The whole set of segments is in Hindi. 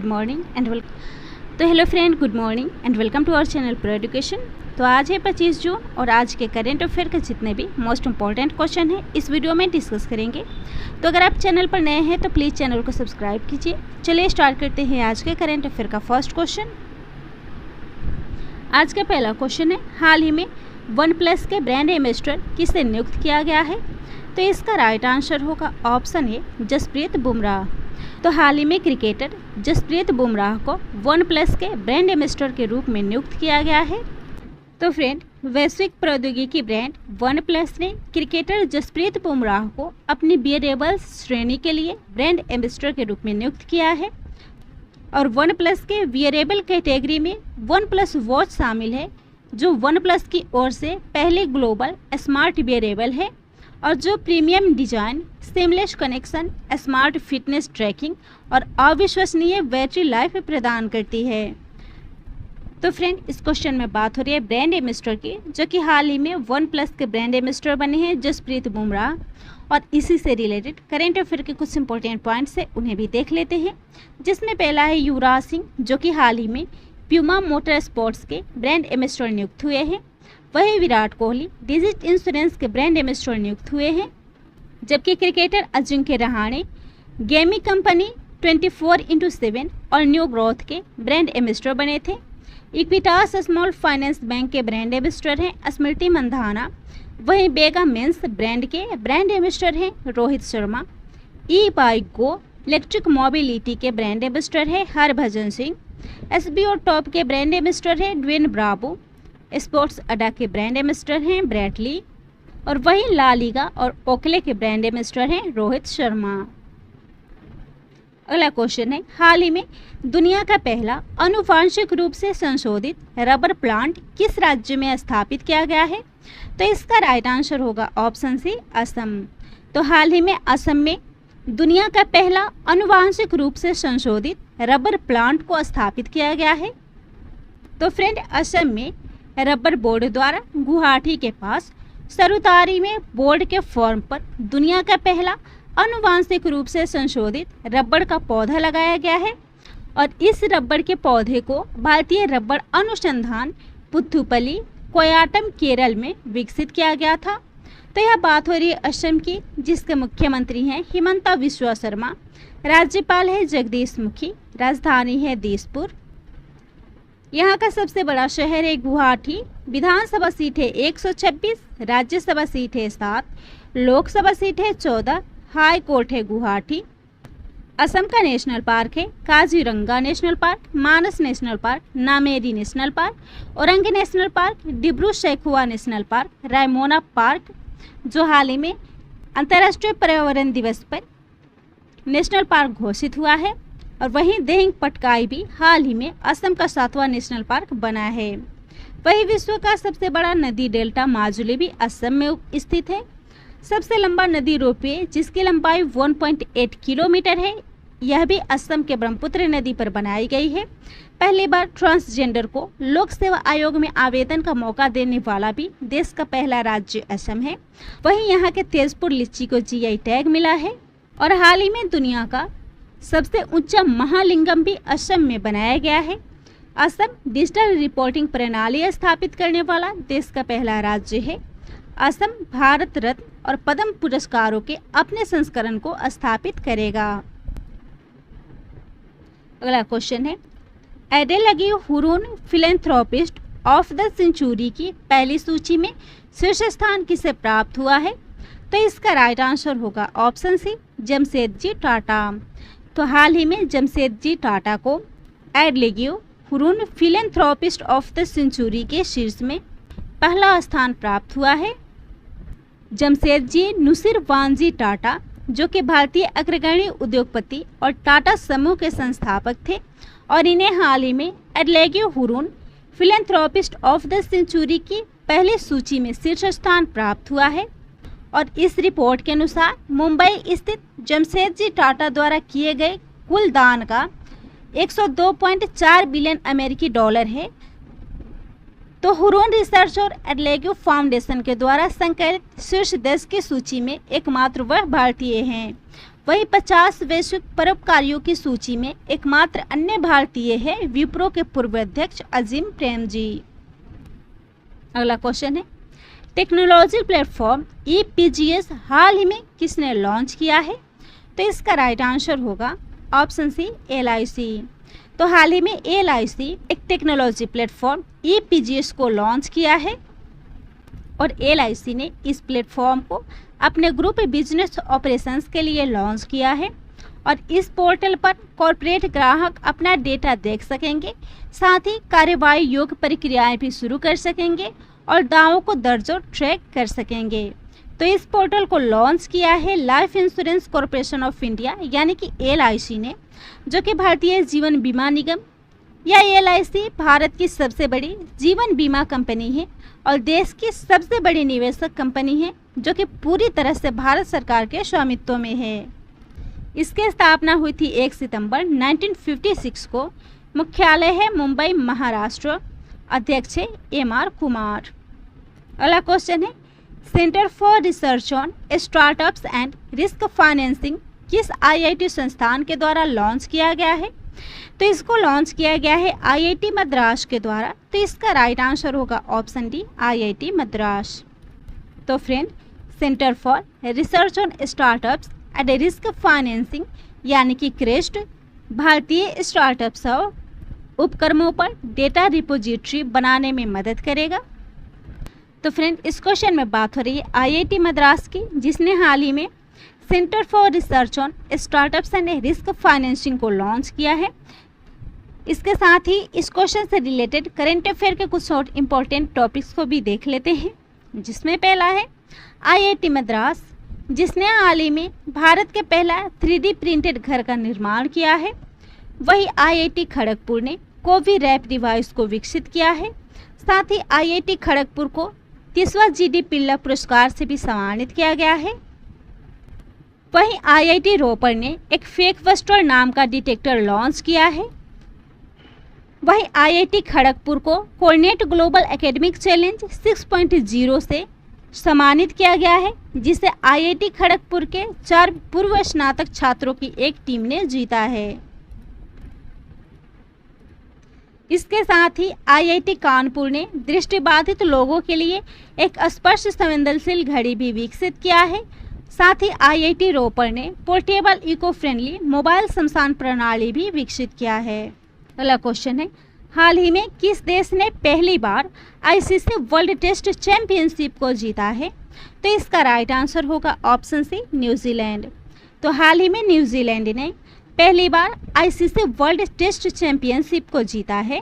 Good morning and welcome. तो hello friend, good morning and welcome to our channel pro education. तो आज है 25 जून और आज के करेंट अफेयर के जितने भी मोस्ट इंपॉर्टेंट क्वेश्चन हैं इस वीडियो में डिस्कस करेंगे। तो अगर आप चैनल पर नए हैं तो प्लीज़ चैनल को सब्सक्राइब कीजिए। चलिए स्टार्ट करते हैं आज के करेंट अफेयर का फर्स्ट क्वेश्चन। आज का पहला क्वेश्चन है, हाल ही में वन प्लस के ब्रांड एम्बेसडर किसे नियुक्त किया गया है? तो इसका राइट आंसर होगा ऑप्शन ए, जसप्रीत बुमराह। तो हाल ही में क्रिकेटर जसप्रीत बुमराह को वन प्लस के ब्रांड एम्बेसडर के रूप में नियुक्त किया गया है। तो फ्रेंड, वैश्विक प्रौद्योगिकी ब्रांड वन प्लस ने क्रिकेटर जसप्रीत बुमराह को अपनी वियरेबल्स श्रेणी के लिए ब्रांड एम्बेसडर के रूप में नियुक्त किया है। और वन प्लस के वियरेबल कैटेगरी में वन प्लस वॉच शामिल है, जो वन प्लस की ओर से पहले ग्लोबल स्मार्ट वियरेबल है और जो premium design, seamless connection, smart fitness tracking और अविश्वसनीय बैटरी लाइफ प्रदान करती है। तो फ्रेंड, इस क्वेश्चन में बात हो रही है ब्रांड एम्बेसडर की, जो कि हाल ही में वन प्लस के ब्रांड एम्बेसडर बने हैं जसप्रीत बुमराह। और इसी से रिलेटेड करेंट अफेयर के कुछ इंपॉर्टेंट पॉइंट्स है, उन्हें भी देख लेते हैं। जिसमें पहला है युवराज सिंह, जो कि हाल ही में प्यूमा मोटर स्पोर्ट्स के ब्रांड एम्बेसडर नियुक्त हुए हैं। वही विराट कोहली डिजिट इंश्योरेंस के ब्रांड एम्बेसडर नियुक्त हुए हैं। जबकि cricketer Ajinkya Rahane gaming company 24/7 और न्यू ग्रोथ के ब्रांड एम्बेसडर बने थे। इक्विटास स्मॉल फाइनेंस बैंक के ब्रांड एम्बेसडर हैं स्मृति मंधाना। वहीं बेगा मेंस ब्रांड के ब्रांड एम्बेसडर हैं रोहित शर्मा। ई बाइक गो इलेक्ट्रिक मोबिलिटी के ब्रांड एम्बेसडर है हरभजन सिंह। एसबीओ टॉप के ब्रांड एम्बेसडर है ड्वेन ब्रावो। स्पोर्ट्स अड्डा के ब्रांड एम्बेसडर हैं ब्रैडली। और वहीं ला लीगा और ओकले के ब्रांड एम्बेसडर हैं रोहित शर्मा। अगला क्वेश्चन है, हाल ही में दुनिया का पहला आनुवांशिक रूप से संशोधित रबर प्लांट किस राज्य में स्थापित किया गया है? तो इसका राइट आंसर होगा ऑप्शन सी, असम। तो हाल ही में असम में दुनिया का पहला आनुवांशिक रूप से संशोधित रबर प्लांट को स्थापित किया गया है। तो फ्रेंड, असम में रबर बोर्ड द्वारा गुवाहाटी के पास सरुतारी में बोर्ड के फॉर्म पर दुनिया का पहला आनुवांशिक रूप से संशोधित रबड़ का पौधा लगाया गया है। और इस रबड़ के पौधे को भारतीय रबड़ अनुसंधान पुथुपल्ली कोयाटम केरल में विकसित किया गया था। तो यह बात हो रही है असम की, जिसके मुख्यमंत्री हैं हिमंता बिस्वा शर्मा। राज्यपाल है जगदीश मुखी। राजधानी है दिसपुर। यहाँ का सबसे बड़ा शहर है गुवाहाटी। विधानसभा सीट है 126, राज्यसभा सीट है 7, लोकसभा सीट है 14, हाई कोर्ट है गुवाहाटी। असम का नेशनल पार्क है Kaziranga national park, Manas national park, Nameri national park, Orangi national park, Dibru Saikhowa national park, Raimona park, जो हाल ही में अंतर्राष्ट्रीय पर्यावरण दिवस पर नेशनल पार्क घोषित हुआ है। और वहीं देहिंग पटकाई भी हाल ही में असम का 7वां नेशनल पार्क बना है। वहीं विश्व का सबसे बड़ा नदी डेल्टा माजुली भी असम में स्थित है। सबसे लंबा नदी रोपवे, जिसकी लंबाई 1.8 किलोमीटर है, यह भी असम के ब्रह्मपुत्र नदी पर बनाई गई है। पहली बार ट्रांसजेंडर को लोक सेवा आयोग में आवेदन का मौका देने वाला भी देश का पहला राज्य असम है। वहीं यहाँ के तेजपुर लीची को जीआई टैग मिला है। और हाल ही में दुनिया का सबसे ऊंचा महालिंगम भी असम में बनाया गया है। असम डिजिटल रिपोर्टिंग प्रणाली स्थापित करने वाला देश का पहला राज्य है। असम भारत रत्न और पद्म पुरस्कारों के अपने संस्करण को स्थापित करेगा। अगला क्वेश्चन है, EdelGive Hurun philanthropist of the century की पहली सूची में शीर्ष स्थान किसे प्राप्त हुआ है? तो इसका राइट आंसर होगा ऑप्शन सी, जमशेदजी टाटा। तो हाल ही में जमशेदजी टाटा को EdelGive Hurun philanthropist of the century के शीर्ष में पहला स्थान प्राप्त हुआ है। जमशेदजी नुसीरवानजी टाटा, जो कि भारतीय अग्रगण्य उद्योगपति और टाटा समूह के संस्थापक थे, और इन्हें हाल ही में EdelGive Hurun philanthropist of the century की पहली सूची में शीर्ष स्थान प्राप्त हुआ है। और इस रिपोर्ट के अनुसार मुंबई स्थित जमशेदजी टाटा द्वारा किए गए कुल दान का 102.4 बिलियन अमेरिकी डॉलर है। तो हुरून रिसर्च और एडेलगी फाउंडेशन के द्वारा संकलित शीर्ष 10 की सूची में एकमात्र वह भारतीय हैं। वही 50 वैश्विक परोपकारियों की सूची में एकमात्र अन्य भारतीय है विप्रो के पूर्व अध्यक्ष अजीम प्रेमजी। अगला क्वेश्चन है, टेक्नोलॉजी प्लेटफॉर्म EPGS हाल ही में किसने लॉन्च किया है? तो इसका राइट आंसर होगा ऑप्शन सी LIC। तो हाल ही में LIC एक टेक्नोलॉजी प्लेटफॉर्म EPGS को लॉन्च किया है और LIC ने इस प्लेटफॉर्म को अपने ग्रुप बिजनेस ऑपरेशंस के लिए लॉन्च किया है और इस पोर्टल पर कॉर्पोरेट ग्राहक अपना डेटा देख सकेंगे, साथ ही कार्रवाई योग्य प्रक्रियाएं भी शुरू कर सकेंगे और दावों को दर्ज और ट्रैक कर सकेंगे। तो इस पोर्टल को लॉन्च किया है life insurance corporation of India यानी कि LIC ने, जो कि भारतीय जीवन बीमा निगम या LIC भारत की सबसे बड़ी जीवन बीमा कंपनी है और देश की सबसे बड़ी निवेशक कंपनी है, जो कि पूरी तरह से भारत सरकार के स्वामित्व में है। इसकी स्थापना हुई थी 1 सितंबर 1956 को। मुख्यालय है मुंबई, महाराष्ट्र। अध्यक्ष है MR कुमार। अगला क्वेश्चन है, centre for research on startups and risk financing किस IIT संस्थान के द्वारा लॉन्च किया गया है? तो इसको लॉन्च किया गया है IIT मद्रास के द्वारा। तो इसका राइट आंसर होगा ऑप्शन डी IIT मद्रास। तो friend, centre for research on startups and risk financing यानी कि क्रेस्ट भारतीय स्टार्टअप्स और उपक्रमों पर डेटा रिपोजिटरी बनाने में मदद करेगा। तो फ्रेंड, इस क्वेश्चन में बात हो रही है IIT मद्रास की, जिसने हाल ही में centre for research on startups and risk financing को लॉन्च किया है। इसके साथ ही इस क्वेश्चन से रिलेटेड करंट अफेयर के कुछ और इम्पोर्टेंट टॉपिक्स को भी देख लेते हैं, जिसमें पहला है IIT मद्रास, जिसने हाल ही में भारत के पहला 3D प्रिंटेड घर का निर्माण किया है। वही IIT खड़गपुर ने कोवी रैप डिवाइस को विकसित किया है। साथ ही IIT खड़गपुर को 30वां GD पिल्ला पुरस्कार से भी सम्मानित किया गया है। वहीं IIT रोपड़ ने एक फेक वस्टर नाम का डिटेक्टर लॉन्च किया है। वहीं IIT खड़गपुर को कोर्नेट ग्लोबल एकेडमिक चैलेंज 6.0 से सम्मानित किया गया है, जिसे IIT खड़गपुर के 4 पूर्व स्नातक छात्रों की एक टीम ने जीता है। इसके साथ ही IIT कानपुर ने दृष्टिबाधित लोगों के लिए एक स्पर्श संवेदनशील घड़ी भी विकसित किया है। साथ ही IIT रोपड़ ने पोर्टेबल इको फ्रेंडली मोबाइल शमशान प्रणाली भी विकसित किया है। अगला क्वेश्चन है, हाल ही में किस देश ने पहली बार ICC वर्ल्ड टेस्ट चैंपियनशिप को जीता है? तो इसका राइट आंसर होगा ऑप्शन सी न्यूजीलैंड। तो हाल ही में न्यूजीलैंड ने पहली बार ICC वर्ल्ड टेस्ट चैंपियनशिप को जीता है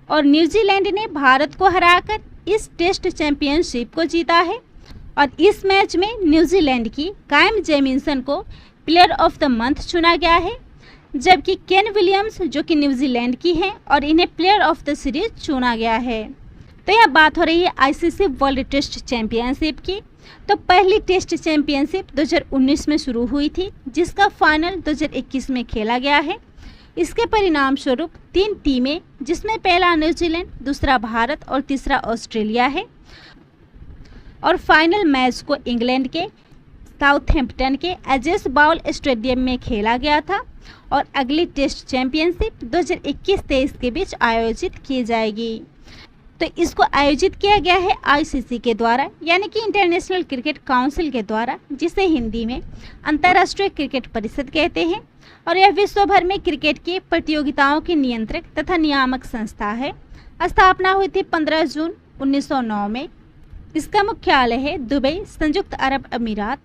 और न्यूजीलैंड ने भारत को हराकर इस टेस्ट चैंपियनशिप को जीता है। और इस मैच में न्यूजीलैंड की कायम जेमिसन को प्लेयर ऑफ द मंथ चुना गया है, जबकि केन विलियम्स जो कि न्यूजीलैंड की हैं और इन्हें प्लेयर ऑफ द सीरीज चुना गया है। तो यह बात हो रही है ICC वर्ल्ड टेस्ट चैंपियनशिप की। तो पहली टेस्ट चैंपियनशिप 2019 में शुरू हुई थी, जिसका फाइनल 2021 में खेला गया है। इसके परिणाम स्वरूप 3 टीमें, जिसमें पहला न्यूजीलैंड, दूसरा भारत और तीसरा ऑस्ट्रेलिया है, और फाइनल मैच को इंग्लैंड के साउथहैम्पटन के एजेस बाउल स्टेडियम में खेला गया था और अगली टेस्ट चैंपियनशिप 2021-23 के बीच आयोजित की जाएगी। तो इसको आयोजित किया गया है ICC के द्वारा, यानी कि इंटरनेशनल क्रिकेट काउंसिल के द्वारा, जिसे हिंदी में अंतर्राष्ट्रीय क्रिकेट परिषद कहते हैं। और यह विश्व भर में क्रिकेट की प्रतियोगिताओं की नियंत्रक तथा नियामक संस्था है। स्थापना हुई थी 15 जून 1909 में। इसका मुख्यालय है दुबई, संयुक्त अरब अमीरात।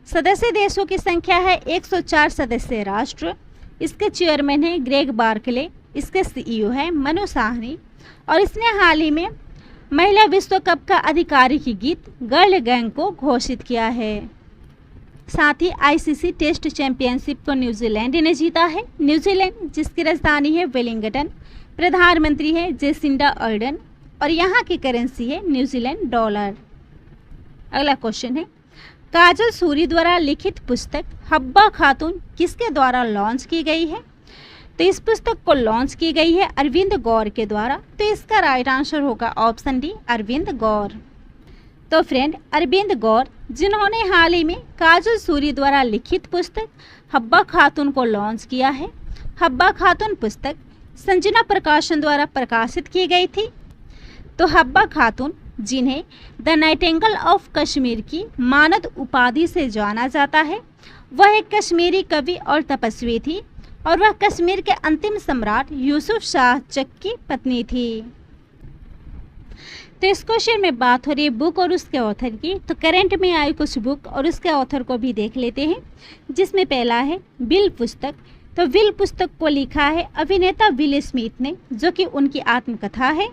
सदस्य देशों की संख्या है 104 सदस्य राष्ट्र। इसके चेयरमैन है ग्रेग बार्कले। इसके CEO है मनु साहनी। और इसने हाल ही में महिला विश्व कप का आधिकारिक गीत गर्ल गैंग को घोषित किया है। साथ ही ICC टेस्ट चैंपियनशिप को न्यूजीलैंड ने जीता है। न्यूजीलैंड जिसकी राजधानी है वेलिंगटन, प्रधानमंत्री है जेसिंडा अर्डन और यहाँ की करेंसी है न्यूजीलैंड डॉलर। अगला क्वेश्चन है, काजल सूरी द्वारा लिखित पुस्तक हब्बा खातून किसके द्वारा लॉन्च की गई है? तो इस पुस्तक को लॉन्च की गई है अरविंद गौर के द्वारा। तो इसका राइट आंसर होगा ऑप्शन डी अरविंद गौर। तो फ्रेंड अरविंद गौर, जिन्होंने हाल ही में काजल सूरी द्वारा लिखित पुस्तक हब्बा खातून को लॉन्च किया है। हब्बा खातून पुस्तक संजना प्रकाशन द्वारा प्रकाशित की गई थी। तो हब्बा खातून, जिन्हें द नाइटिंगेल ऑफ कश्मीर की मानद उपाधि से जाना जाता है, वह एक कश्मीरी कवि और तपस्वी थी और वह कश्मीर के अंतिम सम्राट यूसुफ शाह चक की पत्नी थी। तो इस क्वेश्चन में बात हो रही है बुक और उसके ऑथर की। तो करंट में आई कुछ बुक और उसके ऑथर को भी देख लेते हैं, जिसमें पहला है विल पुस्तक। तो विल पुस्तक को लिखा है अभिनेता विल स्मिथ ने, जो कि उनकी आत्मकथा है।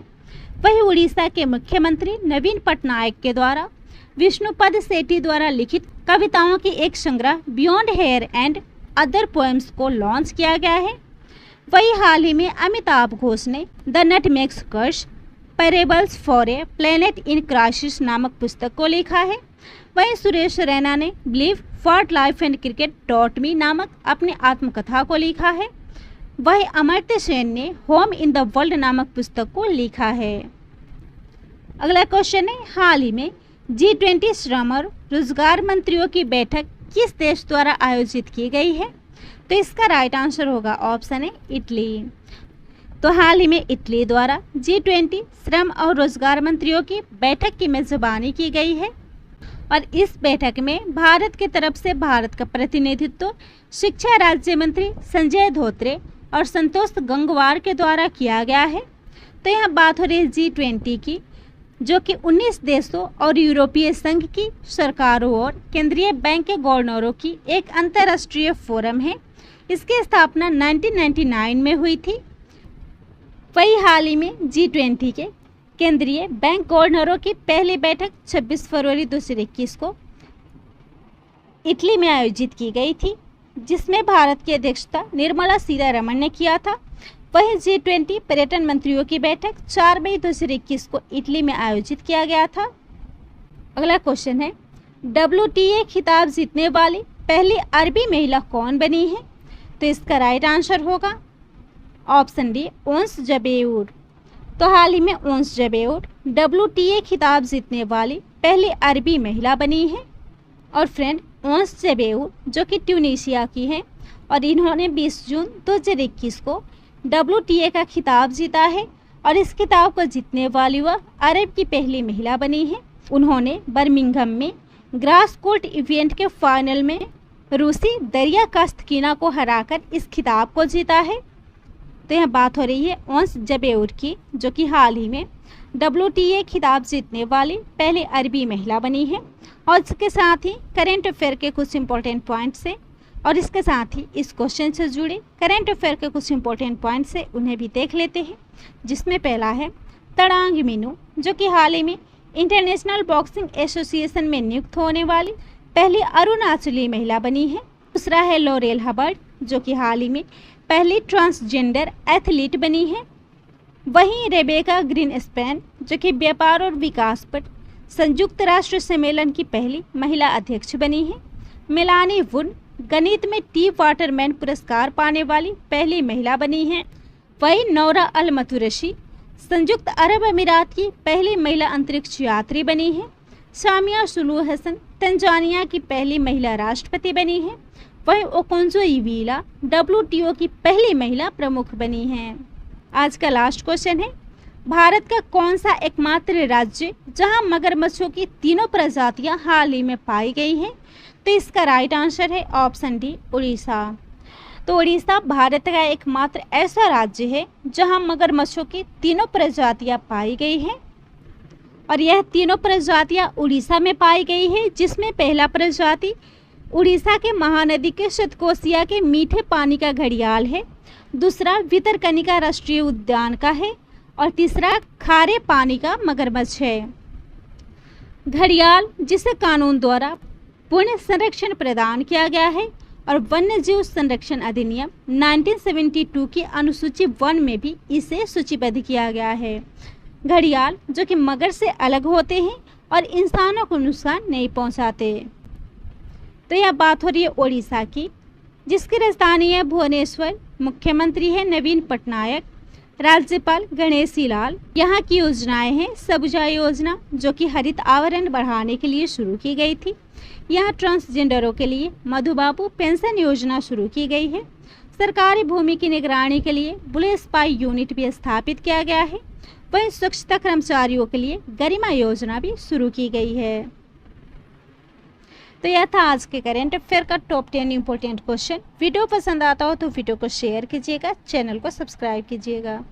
वही उड़ीसा के मुख्यमंत्री नवीन पटनायक के द्वारा विष्णुपद सेठी द्वारा लिखित कविताओं की एक संग्रह beyond here and other poems को लॉन्च किया गया है। वही हाल ही में अमिताभ घोष ने the nutmeg's curse parables for a planet in crisis नामक पुस्तक को लिखा है। वहीं सुरेश रैना ने believe what life and cricket .me नामक अपनी आत्मकथा को लिखा है। वही अमर्त्य सेन ने होम इन द वर्ल्ड नामक पुस्तक को लिखा है। अगला क्वेश्चन है, हाल ही में G20 श्रम और रोजगार मंत्रियों की बैठक किस देश द्वारा आयोजित की गई है? तो इसका राइट आंसर होगा ऑप्शन है इटली। तो हाल ही में इटली द्वारा G20 श्रम और रोजगार मंत्रियों की बैठक की मेजबानी की गई है और इस बैठक में भारत की तरफ से भारत का प्रतिनिधित्व शिक्षा राज्य मंत्री संजय धोत्रे और संतोष गंगवार के द्वारा किया गया है। तो यहाँ बात हो रही है G20 की, जो कि 19 देशों और यूरोपीय संघ की सरकारों और केंद्रीय बैंक के गवर्नरों की एक अंतर्राष्ट्रीय फोरम है। इसकी स्थापना 1999 में हुई थी। वही हाल ही में G20 के केंद्रीय बैंक गवर्नरों की पहली बैठक 26 फरवरी 2021 को इटली में आयोजित की गई थी, जिसमें भारत की अध्यक्षता निर्मला सीतारमण ने किया था। वहीं G20 पर्यटन मंत्रियों की बैठक 4 मई 2021 को इटली में आयोजित किया गया था। अगला क्वेश्चन है, WTA खिताब जीतने वाली पहली अरबी महिला कौन बनी है? तो इसका राइट आंसर होगा ऑप्शन डी, ओंस जबेउर। तो हाल ही में ओंस जबेउर WTA खिताब जीतने वाली पहली अरबी महिला बनी है। और फ्रेंड, ओंस जबेउर जो कि ट्यूनीशिया की हैं और इन्होंने 20 जून 2021 को WTA का खिताब जीता है और इस खिताब को जीतने वाली वह अरब की पहली महिला बनी है। उन्होंने बर्मिंघम में ग्रास कोर्ट इवेंट के फाइनल में रूसी दरिया कास्तिकीना को हराकर इस खिताब को जीता है। तो यह बात हो रही है ओंस जबेउर की, जो कि हाल ही में WTA खिताब जीतने वाली पहली अरबी महिला बनी है। और इसके साथ ही करेंट अफेयर के कुछ इंपॉर्टेंट पॉइंट्स हैं और इसके साथ ही इस क्वेश्चन से जुड़े करेंट अफेयर के कुछ इंपॉर्टेंट पॉइंट्स हैं, उन्हें भी देख लेते हैं। जिसमें पहला है तड़ांग मीनू, जो कि हाल ही में इंटरनेशनल बॉक्सिंग एसोसिएशन में नियुक्त होने वाली पहली अरुणाचली महिला बनी है। दूसरा है लॉरेल हबर्ड, जो कि हाल ही में पहली ट्रांसजेंडर एथलीट बनी है। वहीं रेबेका ग्रीनस्पैन, जो कि व्यापार और विकास पर संयुक्त राष्ट्र सम्मेलन की पहली महिला अध्यक्ष बनी है। मेलानी वुड गणित में टी वाटरमैन पुरस्कार पाने वाली पहली महिला बनी है। वहीं नौरा अल मतुरशी संयुक्त अरब अमीरात की पहली महिला अंतरिक्ष यात्री बनी है। सामिया सुलूह हसन तंजानिया की पहली महिला राष्ट्रपति बनी है। वहीं ओकोंजो इवीला WTO की पहली महिला प्रमुख बनी है। आज का लास्ट क्वेश्चन है, भारत का कौन सा एकमात्र राज्य जहां मगरमच्छों की तीनों प्रजातियां हाल ही में पाई गई हैं? तो इसका राइट आंसर है ऑप्शन डी, उड़ीसा। तो उड़ीसा भारत का एकमात्र ऐसा राज्य है जहां मगरमच्छों की तीनों प्रजातियां पाई गई हैं और यह तीनों प्रजातियां उड़ीसा में पाई गई है, जिसमें पहला प्रजाति उड़ीसा के महानदी के शतकोशिया के मीठे पानी का घड़ियाल है, दूसरा भितरकनिका राष्ट्रीय उद्यान का है और तीसरा खारे पानी का मगरमच्छ है। घड़ियाल, जिसे कानून द्वारा पुण्य संरक्षण प्रदान किया गया है और वन्य जीव संरक्षण अधिनियम 1972 की अनुसूची 1 में भी इसे सूचीबद्ध किया गया है। घड़ियाल जो कि मगर से अलग होते हैं और इंसानों को नुकसान नहीं पहुंचाते। तो यह बात हो रही है ओडिशा की, जिसकी राजधानी है भुवनेश्वर। मुख्यमंत्री है नवीन पटनायक। राज्यपाल गणेशी लाल। यहाँ की योजनाएं हैं सबुजा योजना, जो कि हरित आवरण बढ़ाने के लिए शुरू की गई थी। यहाँ ट्रांसजेंडरों के लिए मधुबाबू पेंशन योजना शुरू की गई है। सरकारी भूमि की निगरानी के लिए बुले स्पाई यूनिट भी स्थापित किया गया है। वहीं स्वच्छता कर्मचारियों के लिए गरिमा योजना भी शुरू की गई है। तो यह था आज के करंट अफेयर का टॉप 10 इंपॉर्टेंट क्वेश्चन। वीडियो पसंद आता हो तो वीडियो को शेयर कीजिएगा, चैनल को सब्सक्राइब कीजिएगा।